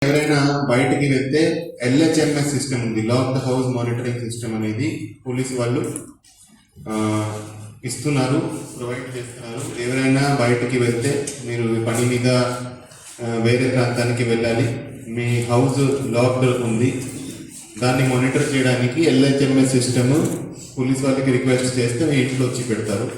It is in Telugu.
ఎవరైనా బయటికి వెళ్తే ఎల్హెచ్ఎంఎస్ సిస్టమ్ ఉంది, lock the house monitoring system అనేది పోలీసు వాళ్ళు ఇస్తున్నారు, ప్రొవైడ్ చేస్తున్నారు. ఎవరైనా బయటికి వెళ్తే మీరు పని మీద వేరే ప్రాంతానికి వెళ్ళాలి, మీ హౌస్ లాక్డ్ ఉంది, దాన్ని మానిటర్ చేయడానికి ఎల్హెచ్ఎంఎస్ సిస్టమ్ పోలీస్ వాళ్ళకి రిక్వెస్ట్ చేస్తే మీ ఇంట్లో వచ్చి పెడతారు.